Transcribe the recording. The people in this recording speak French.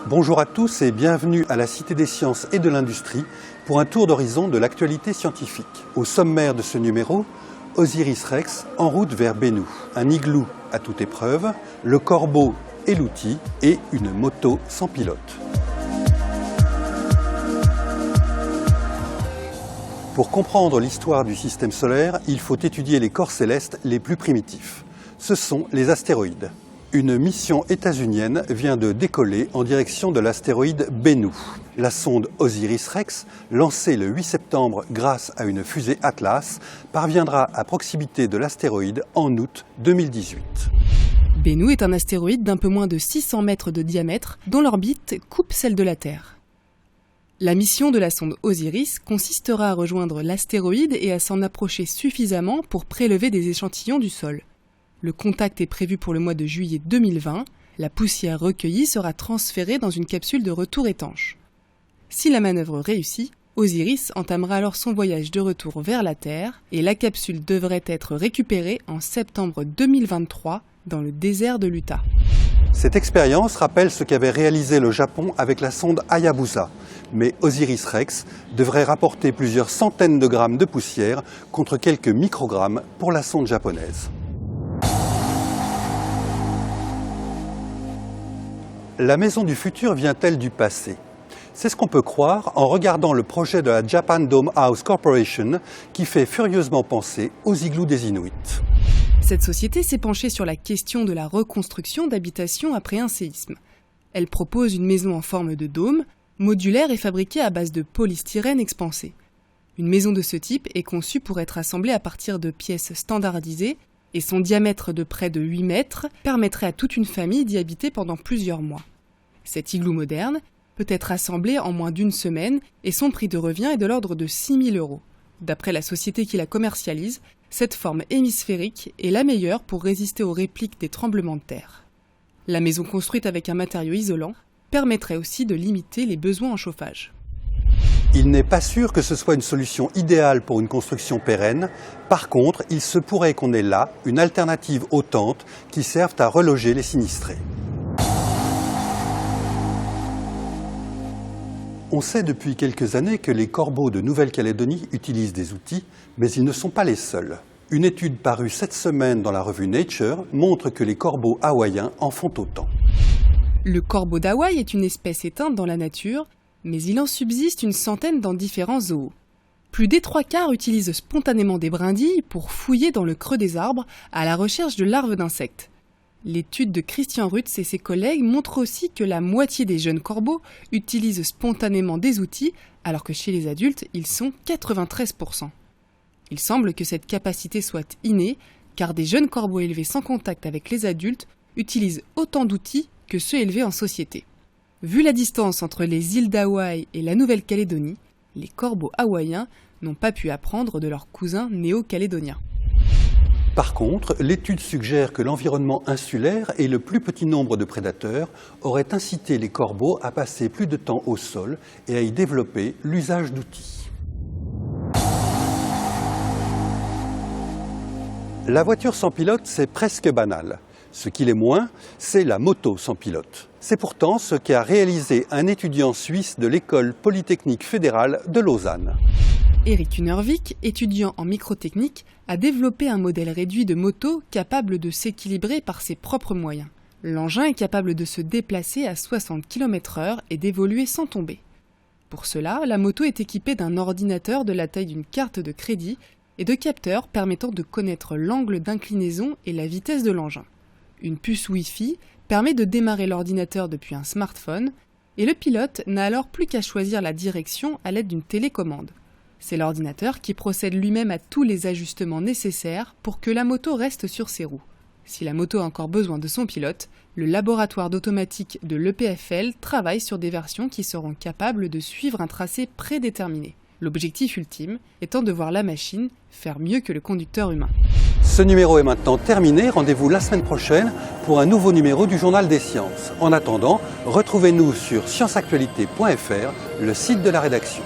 Bonjour à tous et bienvenue à la Cité des Sciences et de l'Industrie pour un tour d'horizon de l'actualité scientifique. Au sommaire de ce numéro, Osiris-Rex en route vers Bennu, un igloo à toute épreuve, le corbeau et l'outil et une moto sans pilote. Pour comprendre l'histoire du système solaire, il faut étudier les corps célestes les plus primitifs. Ce sont les astéroïdes. Une mission états-unienne vient de décoller en direction de l'astéroïde Bennu. La sonde Osiris-Rex, lancée le 8 septembre grâce à une fusée Atlas, parviendra à proximité de l'astéroïde en août 2018. Bennu est un astéroïde d'un peu moins de 600 mètres de diamètre, dont l'orbite coupe celle de la Terre. La mission de la sonde Osiris consistera à rejoindre l'astéroïde et à s'en approcher suffisamment pour prélever des échantillons du sol. Le contact est prévu pour le mois de juillet 2020. La poussière recueillie sera transférée dans une capsule de retour étanche. Si la manœuvre réussit, Osiris entamera alors son voyage de retour vers la Terre et la capsule devrait être récupérée en septembre 2023 dans le désert de l'Utah. Cette expérience rappelle ce qu'avait réalisé le Japon avec la sonde Hayabusa. Mais Osiris-Rex devrait rapporter plusieurs centaines de grammes de poussière contre quelques microgrammes pour la sonde japonaise. La maison du futur vient-elle du passé? C'est ce qu'on peut croire en regardant le projet de la Japan Dome House Corporation qui fait furieusement penser aux igloos des Inuits. Cette société s'est penchée sur la question de la reconstruction d'habitations après un séisme. Elle propose une maison en forme de dôme, modulaire et fabriquée à base de polystyrène expansé. Une maison de ce type est conçue pour être assemblée à partir de pièces standardisées et son diamètre de près de 8 mètres permettrait à toute une famille d'y habiter pendant plusieurs mois. Cet igloo moderne peut être assemblé en moins d'une semaine et son prix de revient est de l'ordre de 6 000 €. D'après la société qui la commercialise, cette forme hémisphérique est la meilleure pour résister aux répliques des tremblements de terre. La maison construite avec un matériau isolant permettrait aussi de limiter les besoins en chauffage. Il n'est pas sûr que ce soit une solution idéale pour une construction pérenne. Par contre, il se pourrait qu'on ait là une alternative aux tentes qui servent à reloger les sinistrés. On sait depuis quelques années que les corbeaux de Nouvelle-Calédonie utilisent des outils, mais ils ne sont pas les seuls. Une étude parue cette semaine dans la revue Nature montre que les corbeaux hawaïens en font autant. Le corbeau d'Hawaï est une espèce éteinte dans la nature, mais il en subsiste une centaine dans différents zoos. Plus des 3/4 utilisent spontanément des brindilles pour fouiller dans le creux des arbres à la recherche de larves d'insectes. L'étude de Christian Rutz et ses collègues montre aussi que la moitié des jeunes corbeaux utilisent spontanément des outils, alors que chez les adultes, ils sont 93%. Il semble que cette capacité soit innée, car des jeunes corbeaux élevés sans contact avec les adultes utilisent autant d'outils que ceux élevés en société. Vu la distance entre les îles d'Hawaï et la Nouvelle-Calédonie, les corbeaux hawaïens n'ont pas pu apprendre de leurs cousins néo-calédoniens. Par contre, l'étude suggère que l'environnement insulaire et le plus petit nombre de prédateurs auraient incité les corbeaux à passer plus de temps au sol et à y développer l'usage d'outils. La voiture sans pilote, c'est presque banal. Ce qu'il est moins, c'est la moto sans pilote. C'est pourtant ce qu'a réalisé un étudiant suisse de l'école polytechnique fédérale de Lausanne. Eric Unervik, étudiant en microtechnique, a développé un modèle réduit de moto capable de s'équilibrer par ses propres moyens. L'engin est capable de se déplacer à 60 km/h et d'évoluer sans tomber. Pour cela, la moto est équipée d'un ordinateur de la taille d'une carte de crédit et de capteurs permettant de connaître l'angle d'inclinaison et la vitesse de l'engin. Une puce Wi-Fi permet de démarrer l'ordinateur depuis un smartphone et le pilote n'a alors plus qu'à choisir la direction à l'aide d'une télécommande. C'est l'ordinateur qui procède lui-même à tous les ajustements nécessaires pour que la moto reste sur ses roues. Si la moto a encore besoin de son pilote, le laboratoire d'automatique de l'EPFL travaille sur des versions qui seront capables de suivre un tracé prédéterminé. L'objectif ultime étant de voir la machine faire mieux que le conducteur humain. Ce numéro est maintenant terminé. Rendez-vous la semaine prochaine pour un nouveau numéro du Journal des Sciences. En attendant, retrouvez-nous sur scienceactualité.fr, le site de la rédaction.